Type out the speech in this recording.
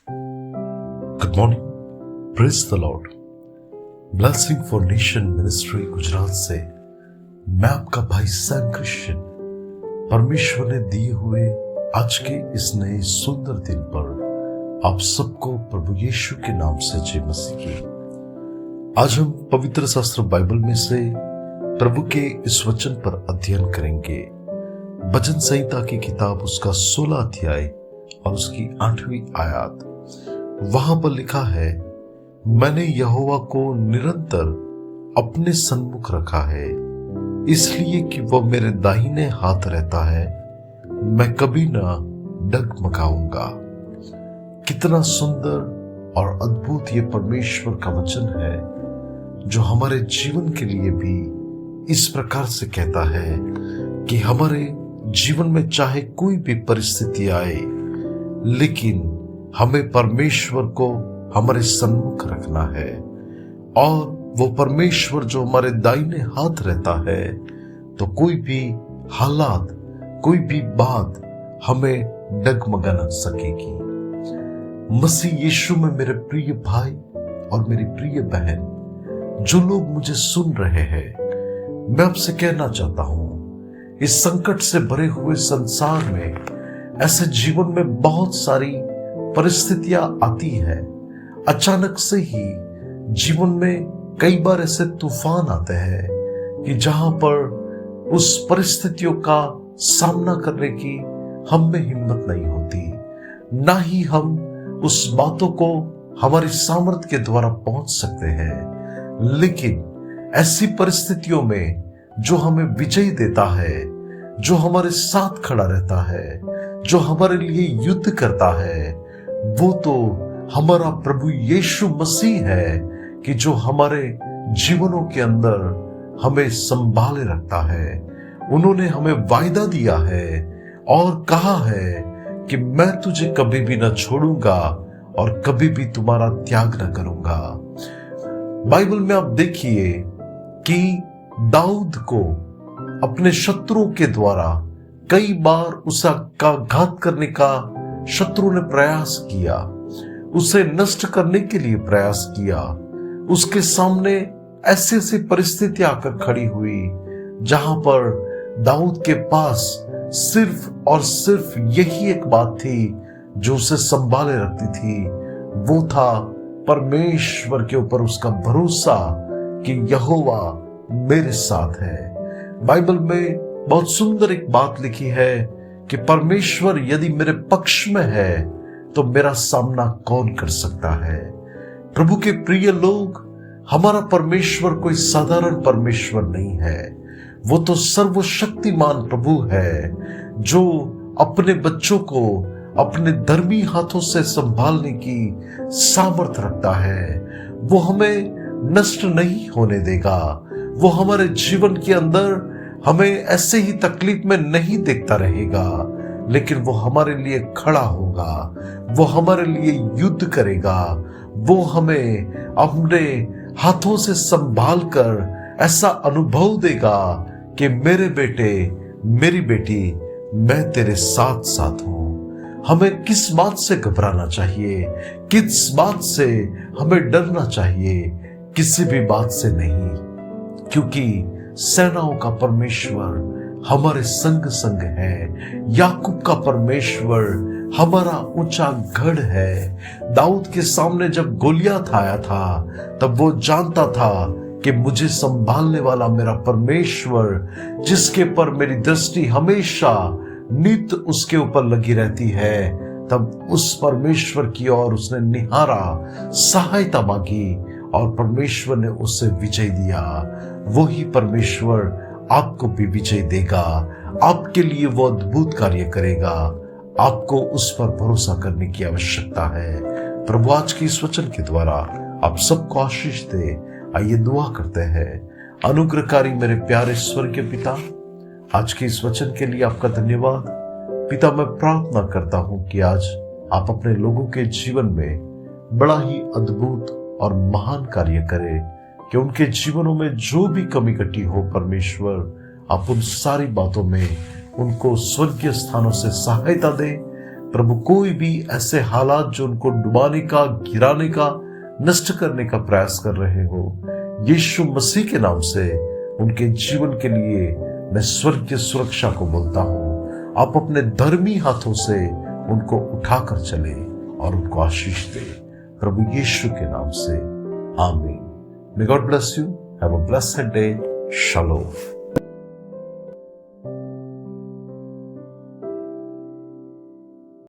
Good morning, praise the Lord. Blessing for nation ministry Gujarat से मैं आपका भाई सैम क्रिश्चियन परमेश्वर ने दिए हुए आज के इस नए सुंदर दिन पर आप सबको प्रभु यीशु के नाम से जय मसीह की। आज हम पवित्र शास्त्र बाइबल में से प्रभु के इस वचन पर अध्ययन करेंगे। भजन संहिता की किताब उसका 16 अध्याय और उसकी 8वीं आयत। वहां पर लिखा है, मैंने यहोवा को निरंतर अपने सन्मुख रखा है, इसलिए कि वह मेरे दाहिने हाथ रहता है, मैं कभी ना डगमगाऊंगा। कितना सुंदर और अद्भुत ये परमेश्वर का वचन है जो हमारे जीवन के लिए भी इस प्रकार से कहता है कि हमारे जीवन में चाहे कोई भी परिस्थिति आए, लेकिन हमें परमेश्वर को हमारे सन्मुख रखना है। और वो परमेश्वर जो हमारे दाहिने हाथ रहता है, तो कोई भी हालात, कोई भी बात हमें डगमगा न सकेगी। मसीह यीशु में मेरे प्रिय भाई और मेरी प्रिय बहन, जो लोग मुझे सुन रहे हैं, मैं आपसे कहना चाहता हूं, इस संकट से भरे हुए संसार में ऐसे जीवन में बहुत सारी परिस्थितियां आती है। अचानक से ही जीवन में कई बार ऐसे तूफान आते हैं कि जहां पर उस परिस्थितियों का सामना करने की हम में हिम्मत नहीं होती, ना ही हम उस बातों को हमारी सामर्थ्य के द्वारा पहुंच सकते हैं। लेकिन ऐसी परिस्थितियों में जो हमें विजय देता है, जो हमारे साथ खड़ा रहता है, जो हमारे लिए युद्ध करता है, वो तो हमारा प्रभु यीशु मसीह है कि जो हमारे जीवनों के अंदर हमें संभाले रखता है। उन्होंने हमें वायदा दिया है और कहा है कि मैं तुझे कभी भी न छोड़ूंगा और कभी भी तुम्हारा त्याग न करूंगा। बाइबल में आप देखिए कि दाऊद को अपने शत्रुओं के द्वारा कई बार उसका घात करने का शत्रु ने प्रयास किया, उसे नष्ट करने के लिए प्रयास किया। उसके सामने ऐसी ऐसी परिस्थिति आकर खड़ी हुई जहां पर दाऊद के पास सिर्फ और सिर्फ यही एक बात थी जो उसे संभाले रखती थी, वो था परमेश्वर के ऊपर उसका भरोसा कि यहोवा मेरे साथ है। बाइबल में बहुत सुंदर एक बात लिखी है कि परमेश्वर यदि मेरे पक्ष में है तो मेरा सामना कौन कर सकता है। प्रभु के प्रिय लोग, हमारा परमेश्वर कोई साधारण परमेश्वर नहीं है, वो तो सर्वशक्तिमान प्रभु है जो अपने बच्चों को अपने धर्मी हाथों से संभालने की सामर्थ रखता है। वो हमें नष्ट नहीं होने देगा, वो हमारे जीवन के अंदर हमें ऐसे ही तकलीफ में नहीं देखता रहेगा, लेकिन वो हमारे लिए खड़ा होगा, वो हमारे लिए युद्ध करेगा, वो हमें अपने हाथों से संभाल कर ऐसा अनुभव देगा कि मेरे बेटे, मेरी बेटी, मैं तेरे साथ साथ हूं। हमें किस बात से घबराना चाहिए, किस बात से हमें डरना चाहिए? किसी भी बात से नहीं, क्योंकि सेनाओं का परमेश्वर हमारे संग संग है। याकूब का परमेश्वर हमारा ऊंचा गढ़ है। दाऊद के सामने जब गोलियत आया था, तब वो जानता था कि मुझे संभालने वाला मेरा परमेश्वर, जिसके पर मेरी दृष्टि हमेशा नित उसके ऊपर लगी रहती है, तब उस परमेश्वर की ओर उसने निहारा, सहायता मांगी और परमेश्वर ने उसे विजय दिया। वही परमेश्वर आपको भी विजय देगा, आपके लिए वो अद्भुत कार्य करेगा। आपको उस पर भरोसा करने की आवश्यकता है। प्रभु आज के इस वचन के द्वारा आप सबको आशीष दे। आइए दुआ करते हैं। अनुग्रहकारी मेरे प्यारे स्वर्गीय पिता, आज के इस वचन के लिए आपका धन्यवाद। पिता, मैं प्रार्थना करता हूं कि आज आप अपने लोगों के जीवन में बड़ा ही अद्भुत और महान कार्य करें, कि उनके जीवनों में जो भी कमी घटी हो, परमेश्वर आप उन सारी बातों में उनको स्वर्गीय स्थानों से सहायता दे। प्रभु कोई भी ऐसे हालात जो उनको डुबाने का, गिराने का, नष्ट करने का प्रयास कर रहे हो, यीशु मसीह के नाम से उनके जीवन के लिए मैं स्वर्गीय सुरक्षा को बोलता हूं। आप अपने धर्मी हाथों से उनको उठाकर चले और उनको आशीष दे, प्रभु यीशु के नाम से, आमीन। May God bless you. Have a blessed day. Shalom.